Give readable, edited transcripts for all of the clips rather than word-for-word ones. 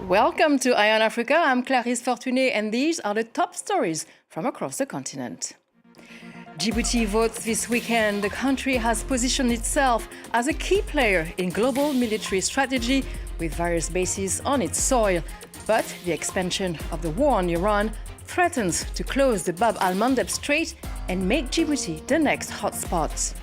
Welcome to Eye on Africa. I'm Clarisse Fortuné, and these are the top stories from across the continent. Djibouti votes this weekend. The country has positioned itself as a key player in global military strategy with various bases on its soil. But the expansion of the war on Iran threatens to close the Bab al-Mandeb Strait and make Djibouti the next hotspot.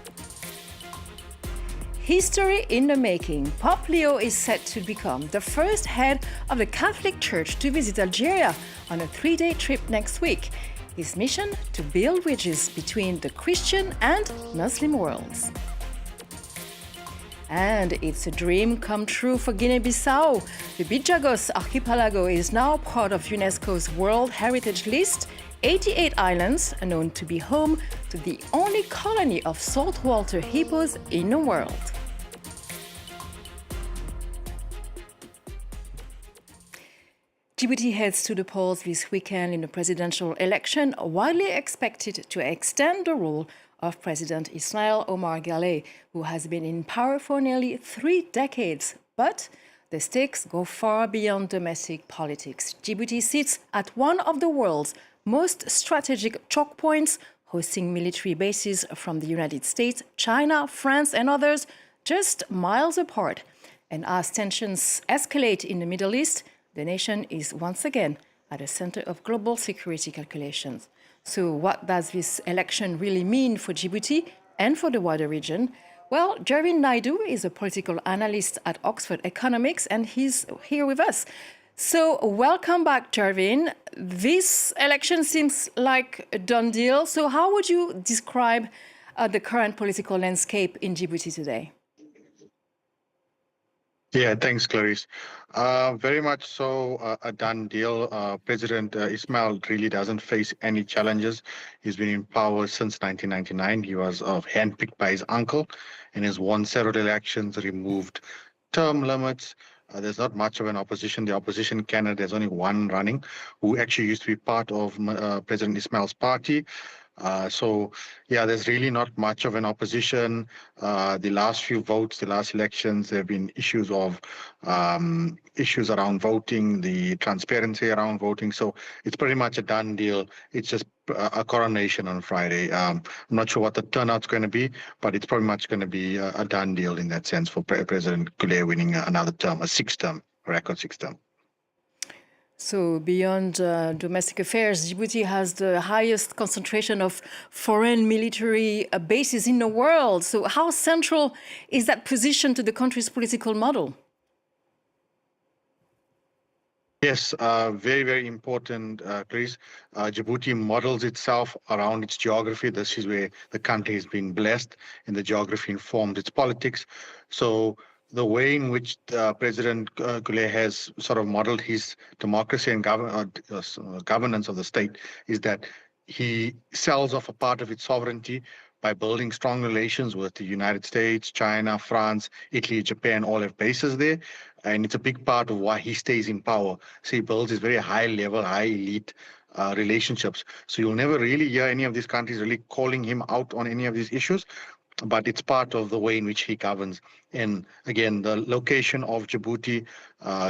History in the making. Pope Leo is set to become the first head of the Catholic Church to visit Algeria on a 3-day trip next week. His mission to build bridges between the Christian and Muslim worlds. And it's a dream come true for Guinea Bissau. The Bijagos Archipelago is now part of UNESCO's World Heritage List. 88 islands are known to be home to the only colony of saltwater hippos in the world. Djibouti heads to the polls this weekend in the presidential election, widely expected to extend the rule of President Ismaïl Omar Guelleh, who has been in power for nearly 3 decades. But the stakes go far beyond domestic politics. Djibouti sits at one of the world's most strategic choke points, hosting military bases from the United States, China, France, and others, just miles apart. And as tensions escalate in the Middle East, the nation is once again at the center of global security calculations. So what does this election really mean for Djibouti and for the wider region? Well, Jarvin Naidu is a political analyst at Oxford Economics, and he's here with us. So welcome back, Jarvin. This election seems like a done deal. So how would you describe the current political landscape in Djibouti today? Yeah, thanks, Clarisse. Very much so a done deal. President Ismail really doesn't face any challenges. He's been in power since 1999. He was handpicked by his uncle and has won several elections, removed term limits. There's not much of an opposition. The opposition candidate, there's only one running, who actually used to be part of President Ismail's party. So, yeah, there's really not much of an opposition. The last few votes, the last elections, there have been issues around voting, the transparency around voting. So it's pretty much a done deal. It's just a coronation on Friday. I'm not sure what the turnout's going to be, but it's pretty much going to be a done deal in that sense for President Guelleh winning another term, a 6th-term, record 6th-term. So beyond domestic affairs, Djibouti has the highest concentration of foreign military bases in the world. So how central is that position to the country's political model? Yes, very, very important, Chris. Djibouti models itself around its geography. This is where the country has been blessed, and the geography informed its politics. So the way in which President Guelleh has sort of modeled his democracy and governance of the state is that he sells off a part of its sovereignty by building strong relations with the United States, China, France, Italy, Japan, all have bases there. And it's a big part of why he stays in power. So he builds these very high-level, high-elite relationships. So you'll never really hear any of these countries really calling him out on any of these issues, but it's part of the way in which he governs. And again, the location of Djibouti,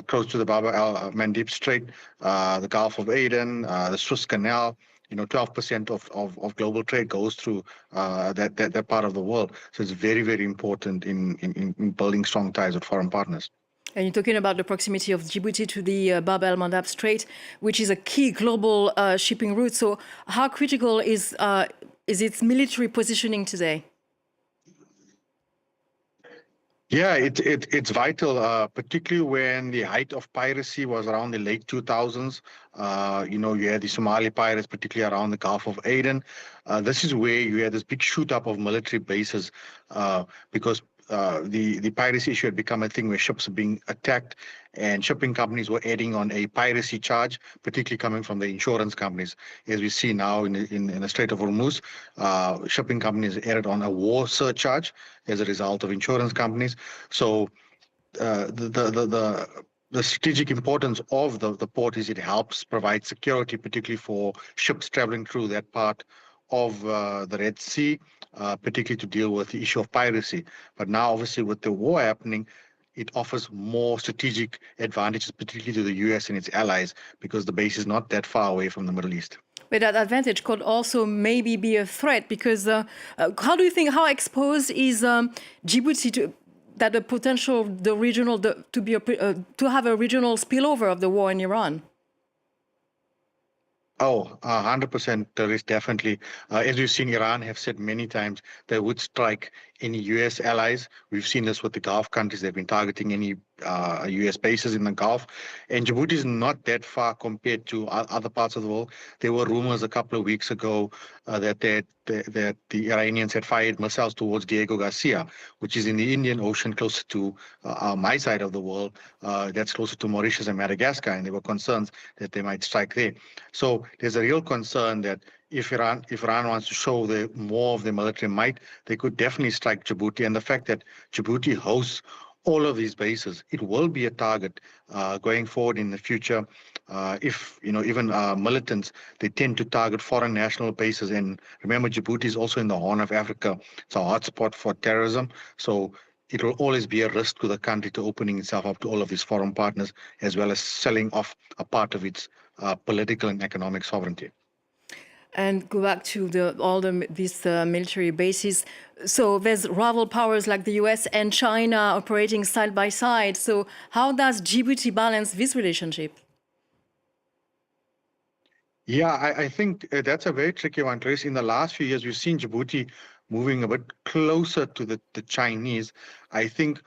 close to the Bab al-Mandeb Strait, the Gulf of Aden, the Suez Canal, 12% of global trade goes through that part of the world. So it's very, very important in building strong ties with foreign partners. And you're talking about the proximity of Djibouti to the Bab al-Mandeb Strait, which is a key global shipping route. So how critical is its military positioning today? Yeah, it's vital, particularly when the height of piracy was around the late 2000s. You had the Somali pirates, particularly around the Gulf of Aden. This is where you had this big shoot up of military bases because the piracy issue had become a thing where ships are being attacked, and shipping companies were adding on a piracy charge, particularly coming from the insurance companies. As we see now in the Strait of Hormuz, shipping companies added on a war surcharge as a result of insurance companies. So the strategic importance of the port is it helps provide security, particularly for ships traveling through that part of the Red Sea, particularly to deal with the issue of piracy. But now, obviously, with the war happening, it offers more strategic advantages, particularly to the US and its allies, because the base is not that far away from the Middle East. But that advantage could also maybe be a threat because how do you think, how exposed is Djibouti to that the potential, the regional, to have a regional spillover of the war in Iran? Oh, 100% there is definitely. As we've seen, Iran have said many times they would strike any US allies. We've seen this with the Gulf countries. They've been targeting any US bases in the Gulf. And Djibouti is not that far compared to other parts of the world. There were rumors a couple of weeks ago that the Iranians had fired missiles towards Diego Garcia, which is in the Indian Ocean, closer to my side of the world. That's closer to Mauritius and Madagascar. And there were concerns that they might strike there. So there's a real concern that if Iran wants to show more of their military might, they could definitely strike Djibouti. And the fact that Djibouti hosts all of these bases, it will be a target going forward in the future. If even militants, they tend to target foreign national bases. And remember, Djibouti is also in the Horn of Africa. It's a hotspot for terrorism. So it will always be a risk to the country to opening itself up to all of these foreign partners, as well as selling off a part of its political and economic sovereignty. And go back to these military bases. So there's rival powers like the US and China operating side by side. So how does Djibouti balance this relationship? Yeah, I think that's a very tricky one, Trace. In the last few years, we've seen Djibouti moving a bit closer to the Chinese. I think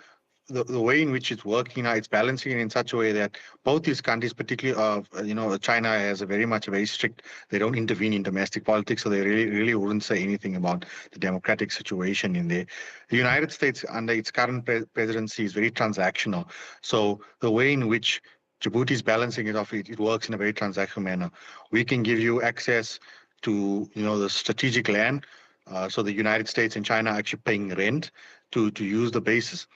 the way in which it's working now, it's balancing it in such a way that both these countries, particularly, China has a very strict, they don't intervene in domestic politics, so they really wouldn't say anything about the democratic situation in there. The United States, under its current presidency, is very transactional. So the way in which Djibouti is balancing it off, it works in a very transactional manner. We can give you access to, the strategic land. So the United States and China are actually paying rent to use the bases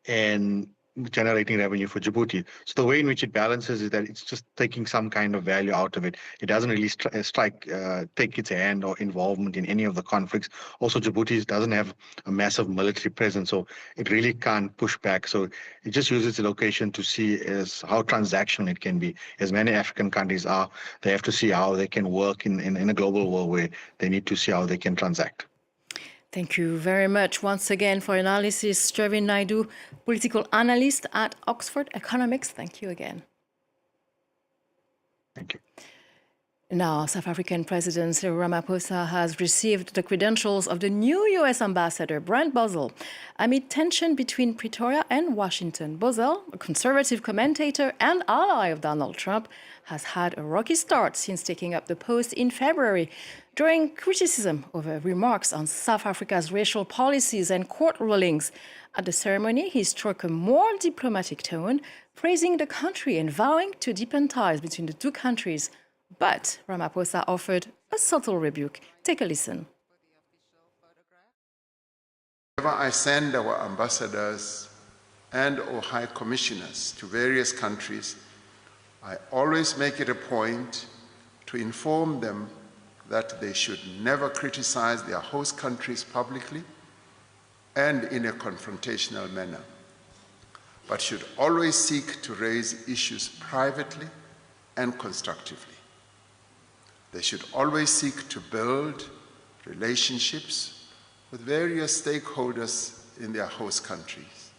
and generating revenue for Djibouti. So the way in which it balances is that it's just taking some kind of value out of it. It doesn't really take its hand or involvement in any of the conflicts. Also, Djibouti doesn't have a massive military presence, so it really can't push back. So it just uses the location to see how transactional it can be. As many African countries are, they have to see how they can work in a global world where they need to see how they can transact. Thank you very much once again for analysis, Shervin Naidu, political analyst at Oxford Economics. Thank you again. Thank you. Now, South African President Cyril Ramaphosa has received the credentials of the new U.S. ambassador, Brent Bozell, amid tension between Pretoria and Washington. Bozell, a conservative commentator and ally of Donald Trump, has had a rocky start since taking up the post in February, drawing criticism over remarks on South Africa's racial policies and court rulings. At the ceremony, he struck a more diplomatic tone, praising the country and vowing to deepen ties between the two countries. But Ramaphosa offered a subtle rebuke. Take a listen. Whenever I send our ambassadors and or high commissioners to various countries, I always make it a point to inform them that they should never criticize their host countries publicly and in a confrontational manner, but should always seek to raise issues privately and constructively. They should always seek to build relationships with various stakeholders in their host countries.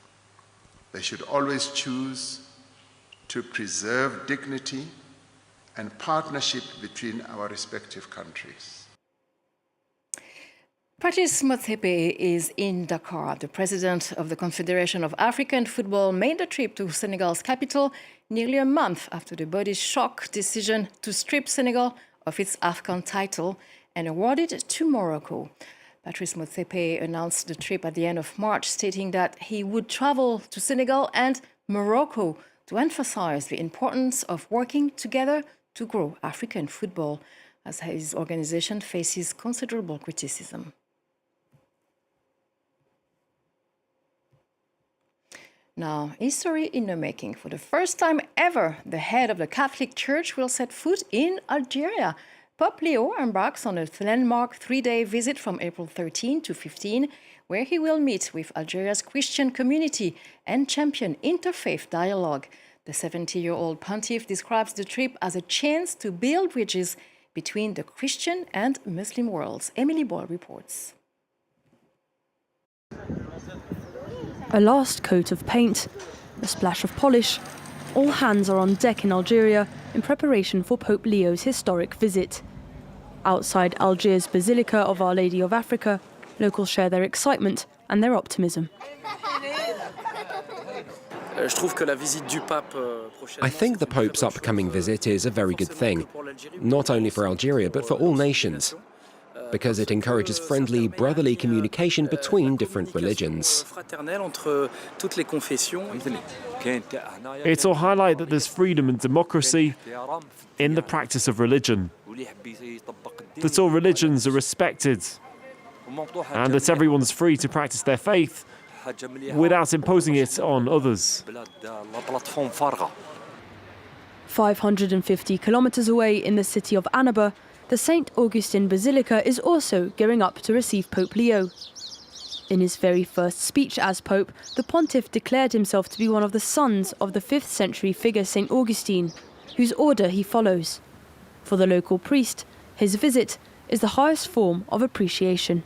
They should always choose to preserve dignity and partnership between our respective countries. Patrice Motsepe is in Dakar. The president of the Confederation of African Football made the trip to Senegal's capital nearly a month after the body shock decision to strip Senegal of its AFCON title and award it to Morocco. Patrice Motsepe announced the trip at the end of March, stating that he would travel to Senegal and Morocco to emphasize the importance of working together to grow African football, as his organization faces considerable criticism. Now, history in the making. For the first time ever, the head of the Catholic Church will set foot in Algeria. Pope Leo embarks on a landmark 3-day visit from April 13 to 15, where he will meet with Algeria's Christian community and champion interfaith dialogue. The 70-year-old pontiff describes the trip as a chance to build bridges between the Christian and Muslim worlds. Emily Boyle reports. A last coat of paint, a splash of polish. All hands are on deck in Algeria in preparation for Pope Leo's historic visit. Outside Algiers' Basilica of Our Lady of Africa, locals share their excitement and their optimism. I think the Pope's upcoming visit is a very good thing, not only for Algeria but for all nations, because it encourages friendly, brotherly communication between different religions. It'll highlight that there's freedom and democracy in the practice of religion, that all religions are respected, and that everyone's free to practice their faith without imposing it on others. 550 kilometers away in the city of Annaba, the St. Augustine Basilica is also gearing up to receive Pope Leo. In his very first speech as Pope, the pontiff declared himself to be one of the sons of the 5th century figure St. Augustine, whose order he follows. For the local priest, his visit is the highest form of appreciation.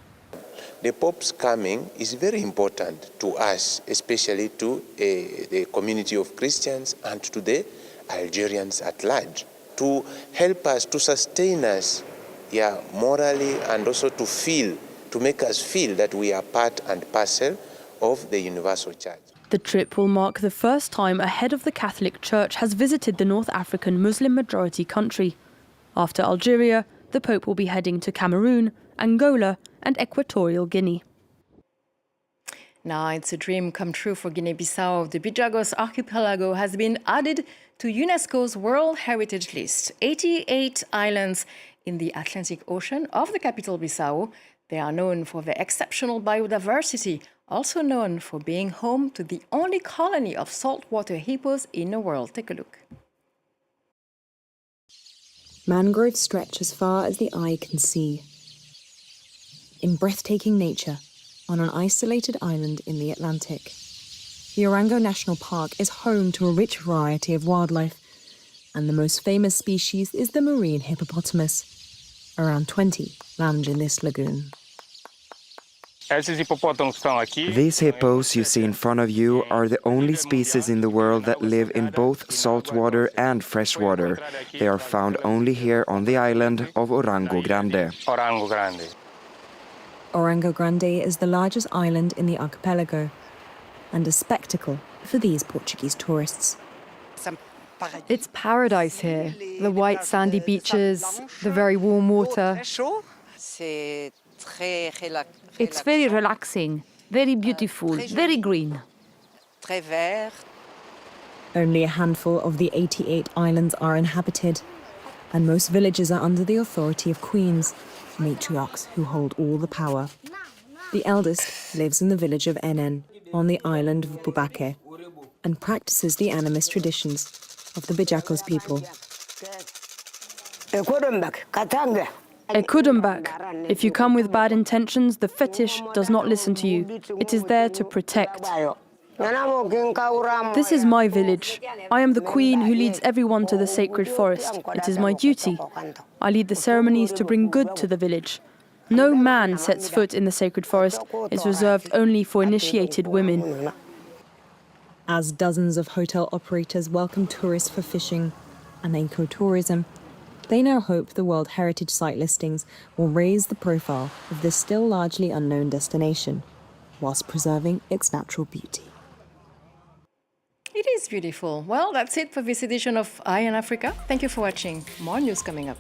The Pope's coming is very important to us, especially to the community of Christians and to the Algerians at large, to help us, to sustain us, morally, and also to make us feel that we are part and parcel of the universal church. The trip will mark the first time a head of the Catholic Church has visited the North African Muslim-majority country. After Algeria, the Pope will be heading to Cameroon, Angola and Equatorial Guinea. Now it's a dream come true for Guinea Bissau. The Bijagos Archipelago has been added to UNESCO's World Heritage List. 88 islands in the Atlantic Ocean of the capital Bissau. They are known for their exceptional biodiversity, also known for being home to the only colony of saltwater hippos in the world. Take a look. Mangroves stretch as far as the eye can see. In breathtaking nature, on an isolated island in the Atlantic. The Orango National Park is home to a rich variety of wildlife, and the most famous species is the marine hippopotamus. Around 20 lounge in this lagoon. These hippos you see in front of you are the only species in the world that live in both saltwater and freshwater. They are found only here on the island of Orango Grande. Orango Grande is the largest island in the archipelago and a spectacle for these Portuguese tourists. It's paradise here. The white sandy beaches, the very warm water. It's very relaxing, very beautiful, very green. Only a handful of the 88 islands are inhabited, and most villages are under the authority of queens, matriarchs who hold all the power. The eldest lives in the village of Enen, on the island of Boubaké, and practices the animist traditions of the Bijagos people. Ekudambak. If you come with bad intentions, the fetish does not listen to you. It is there to protect. This is my village. I am the queen who leads everyone to the sacred forest. It is my duty. I lead the ceremonies to bring good to the village. No man sets foot in the sacred forest. It's reserved only for initiated women. As dozens of hotel operators welcome tourists for fishing and ecotourism, they now hope the World Heritage Site listings will raise the profile of this still largely unknown destination, whilst preserving its natural beauty. It is beautiful. Well, that's it for this edition of Eye on Africa. Thank you for watching. More news coming up.